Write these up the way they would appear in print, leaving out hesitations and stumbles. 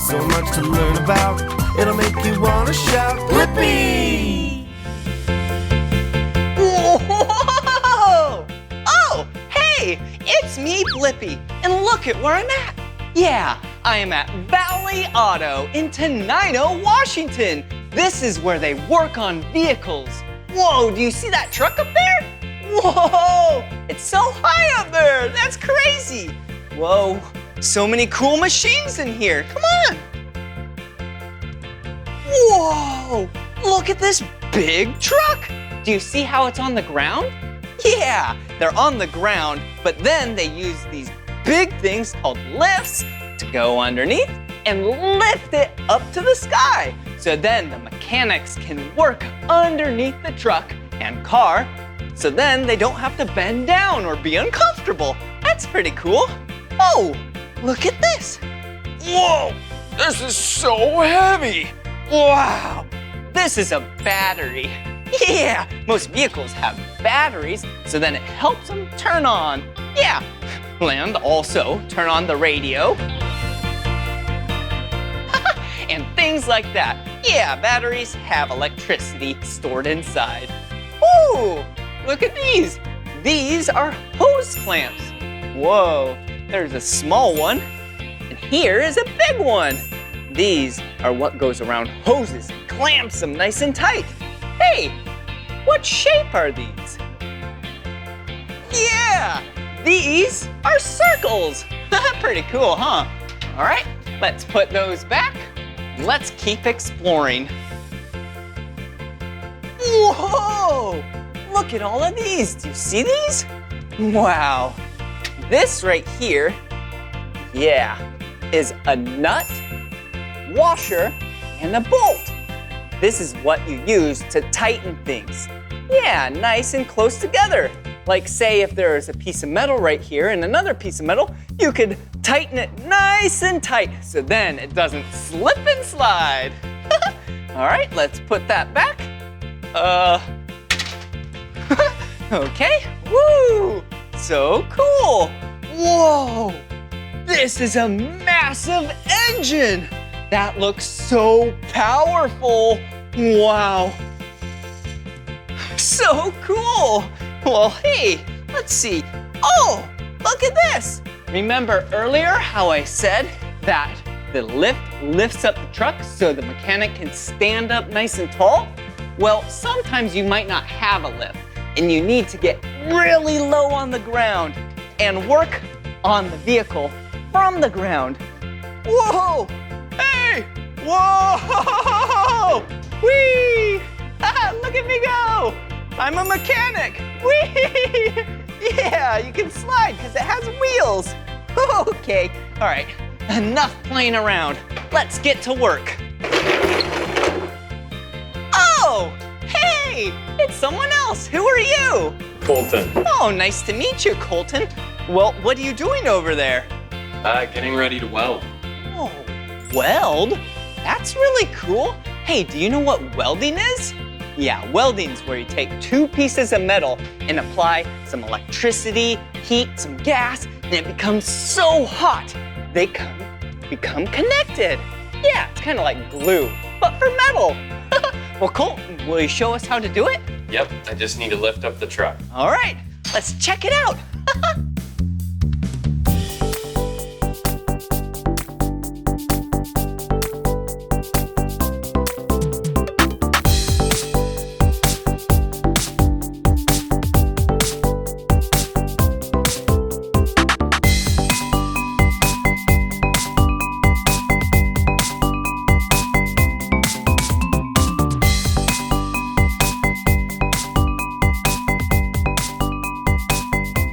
so much to learn about. It'll make you want to shout, Blippi! Whoa! Oh, hey, it's me, Blippi, and look at where I'm at. Yeah, I am at Valley Auto in Tenino, Washington. This is where they work on vehicles. Whoa, do you see that truck up there? Whoa, it's so high up there. That's crazy. Whoa, so many cool machines in here. Come on. Whoa, look at this big truck. Do you see how it's on the ground? Yeah, they're on the ground, but then they use these big things called lifts to go underneath and lift it up to the sky. So then the mechanics can work underneath the truck and car, so then they don't have to bend down or be uncomfortable. That's pretty cool. Oh, look at this. Whoa, this is so heavy. Wow, this is a battery. Yeah, most vehicles have batteries, so then it helps them turn on. Yeah, and also turn on the radio. And things like that. Yeah, batteries have electricity stored inside. Ooh, look at these. These are hose clamps. Whoa, there's a small one, and here is a big one. These are what goes around hoses and clamps them nice and tight. Hey, what shape are these? Yeah, these are circles. Pretty cool, huh? All right, let's put those back. Let's keep exploring. Whoa, look at all of these. Do you see these? Wow, this right here, yeah, is a nut, washer, and a bolt. This is what you use to tighten things. Yeah, nice and close together. Like say if there's a piece of metal right here and another piece of metal, you could tighten it nice and tight so then it doesn't slip and slide. All right, let's put that back. Okay, woo, so cool. Whoa, this is a massive engine. That looks so powerful. Wow. So cool. Well, hey, let's see. Oh, look at this. Remember earlier how I said that the lift lifts up the truck so the mechanic can stand up nice and tall? Well, sometimes you might not have a lift and you need to get really low on the ground and work on the vehicle from the ground. Whoa! Hey! Whoa! Whee! Look at me go! I'm a mechanic! Whee! Yeah, you can slide because it has wheels. Okay, all right, enough playing around. Let's get to work. Oh, hey, it's someone else. Who are you? Colton. Oh, nice to meet you, Colton. Well, what are you doing over there? Getting ready to weld. Oh, weld? That's really cool. Hey, do you know what welding is? Yeah, welding's where you take two pieces of metal and apply some electricity, heat, some gas, and it becomes so hot, they become connected. Yeah, it's kind of like glue, but for metal. Well, Colton, will you show us how to do it? Yep, I just need to lift up the truck. All right, let's check it out.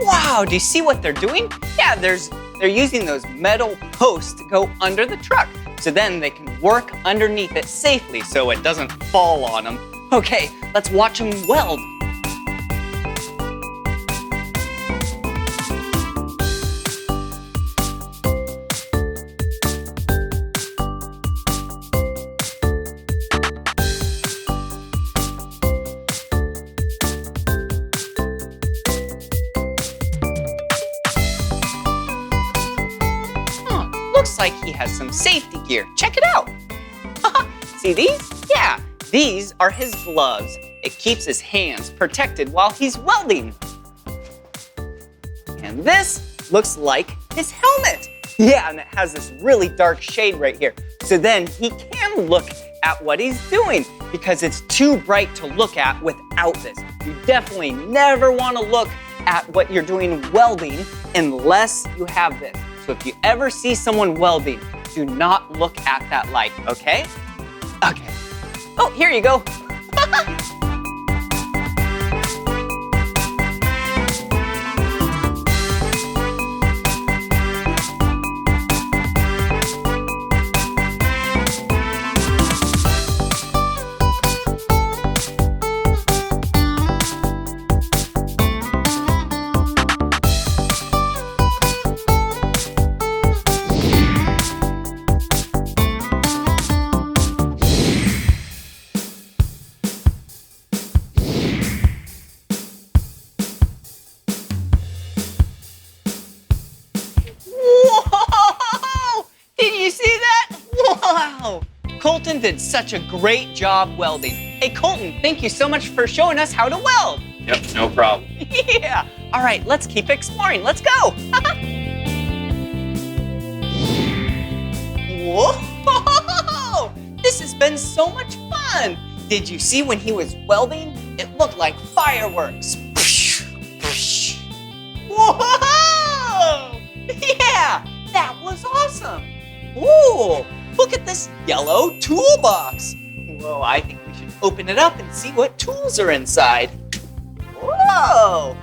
Wow, do you see what they're doing? Yeah, they're using those metal posts to go under the truck. So then they can work underneath it safely so it doesn't fall on them. Okay, let's watch them weld. like he has some safety gear. Check it out. See these? Yeah, these are his gloves. It keeps his hands protected while he's welding. And this looks like his helmet. Yeah, and it has this really dark shade right here. So then he can look at what he's doing because it's too bright to look at without this. You definitely never want to look at what you're doing welding unless you have this. So if you ever see someone welding, do not look at that light, okay? Okay. Oh, here you go. Colton did such a great job welding. Hey, Colton, thank you so much for showing us how to weld. Yep, no problem. Yeah. All right, let's keep exploring. Let's go. Whoa! This has been so much fun. Did you see when he was welding? It looked like fireworks. Whoa! Yeah, that was awesome. Ooh. Look at this yellow toolbox. Whoa, I think we should open it up and see what tools are inside. Whoa!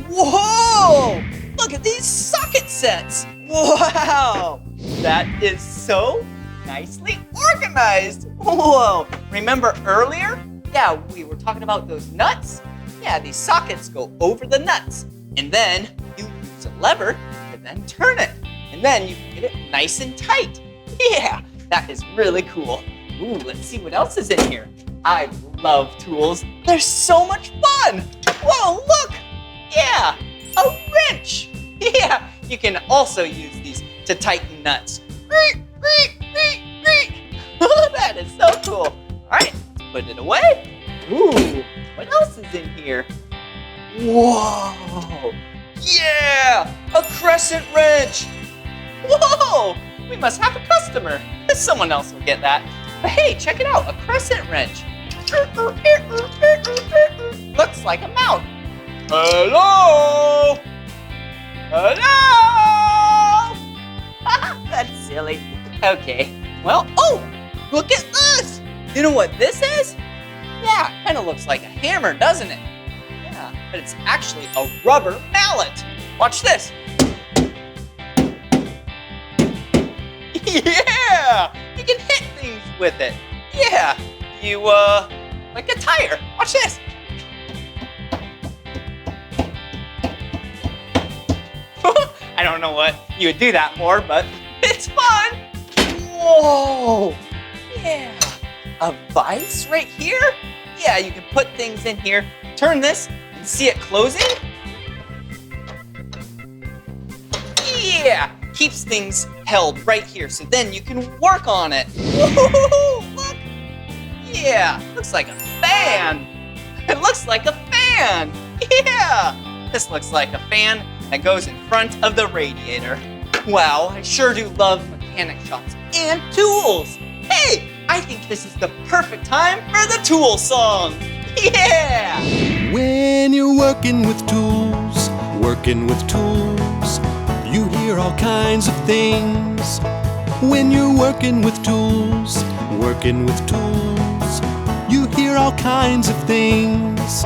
Whoa! Look at these socket sets. Wow! That is so nicely organized. Whoa! Remember earlier? Yeah, we were talking about those nuts. Yeah, these sockets go over the nuts. And then you use a lever to then turn it. And then you can get it nice and tight. Yeah, that is really cool. Ooh, let's see what else is in here. I love tools. They're so much fun. Whoa, look. Yeah, a wrench. Yeah, you can also use these to tighten nuts. That is so cool. All right, put it away. Ooh, what else is in here? Whoa, yeah, a crescent wrench. Whoa, we must have a customer. Someone else will get that. But hey, check it out, a crescent wrench. Looks like a mouth. Hello? Hello? That's silly. Okay, well, oh, look at this. You know what this is? Yeah, kind of looks like a hammer, doesn't it? Yeah, but it's actually a rubber mallet. Watch this. Yeah, you can hit things with it. Yeah, you, like a tire. Watch this. I don't know what you would do that for, but it's fun. Whoa, yeah, a vise right here? Yeah, you can put things in here, turn this, and see it closing? Yeah, keeps things held right here, so then you can work on it. Woo-hoo-hoo, look! Yeah, looks like a fan. It looks like a fan. Yeah, this looks like a fan that goes in front of the radiator. Wow, I sure do love mechanic shops and tools. Hey, I think this is the perfect time for the tool song. Yeah! When you're working with tools, you hear all kinds of things. When you're working with tools, you hear all kinds of things.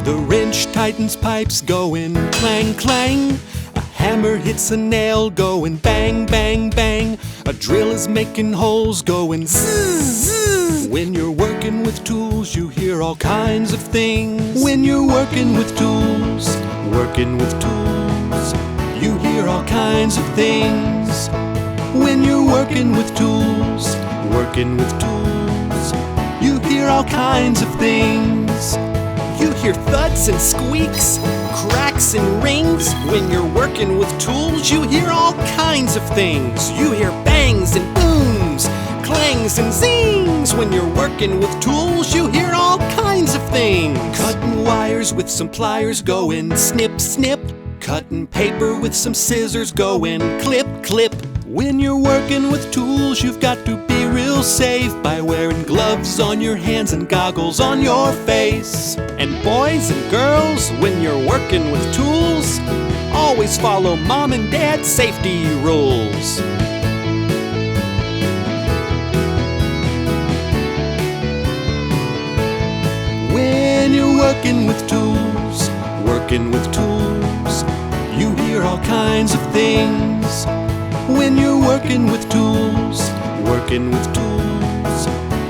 The wrench tightens pipes going clang, clang. A hammer hits a nail going bang, bang, bang. A drill is making holes going zzz, zzz. When you're working with tools, you hear all kinds of things. When you're working with tools, you hear all kinds of things. When you're working with tools, you hear all kinds of things. You hear thuds and squeaks, cracks and rings. When you're working with tools, you hear all kinds of things. You hear bangs and booms, clangs and zings. When you're working with tools, you hear all kinds of things. Cutting wires with some pliers going snip, snip. Cutting paper with some scissors going clip, clip. When you're working with tools, you've got to be real safe by wearing gloves on your hands and goggles on your face. And boys and girls, when you're working with tools, always follow mom and dad's safety rules. When you're working with tools, you hear all kinds of things. When you're working with tools,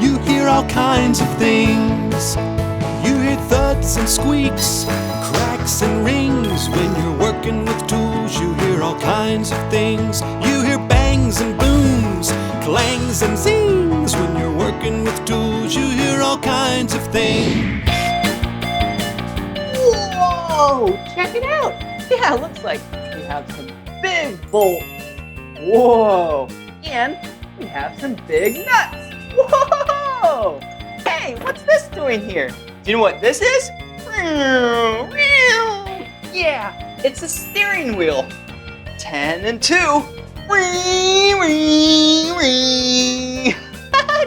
you hear all kinds of things. You hear thuds and squeaks, cracks and rings. When you're working with tools, you hear all kinds of things. You hear bangs and booms, clangs and zings. When you're working with tools, you hear all kinds of things. Whoa, check it out. Yeah, it looks like we have some big bolts. Whoa, and we have some big nuts. Whoa! Hey, what's this doing here? Do you know what this is? Yeah, it's a steering wheel. 10 and 2.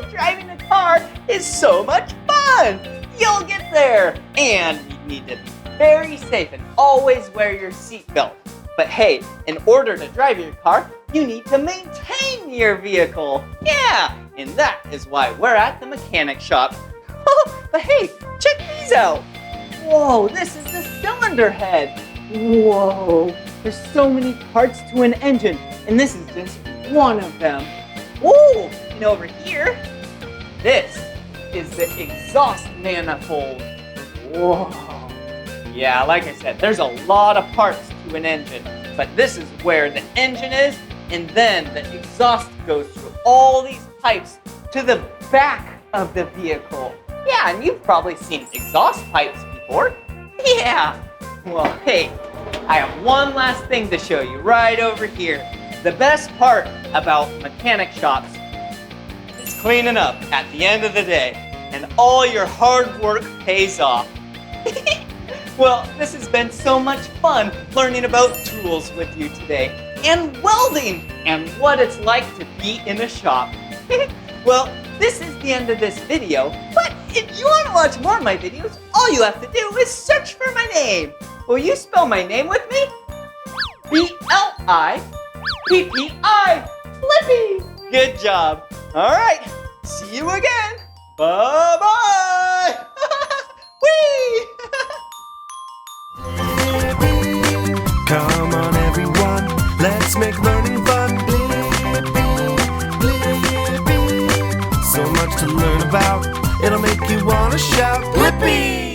Driving a car is so much fun. You'll get there. And you need to be very safe and always wear your seatbelt. But hey, in order to drive your car, you need to maintain your vehicle. Yeah, and that is why we're at the mechanic shop. But hey, check these out. Whoa, this is the cylinder head. Whoa, there's so many parts to an engine, and this is just one of them. Whoa, and over here, this is the exhaust manifold. Whoa. Yeah, like I said, there's a lot of parts to an engine, but this is where the engine is, and then the exhaust goes through all these pipes to the back of the vehicle. Yeah, and you've probably seen exhaust pipes before. Yeah. Well, hey, I have one last thing to show you right over here. The best part about mechanic shops is cleaning up at the end of the day, and all your hard work pays off. Well, this has been so much fun learning about tools with you today, and welding, and what it's like to be in a shop. Well, this is the end of this video, but if you want to watch more of my videos, all you have to do is search for my name. Will you spell my name with me? Blippi. Blippi. Good job. All right, see you again. Bye-bye. Whee! Come on everyone, let's make learning fun. Blippi. So much to learn about, it'll make you wanna shout Blippi!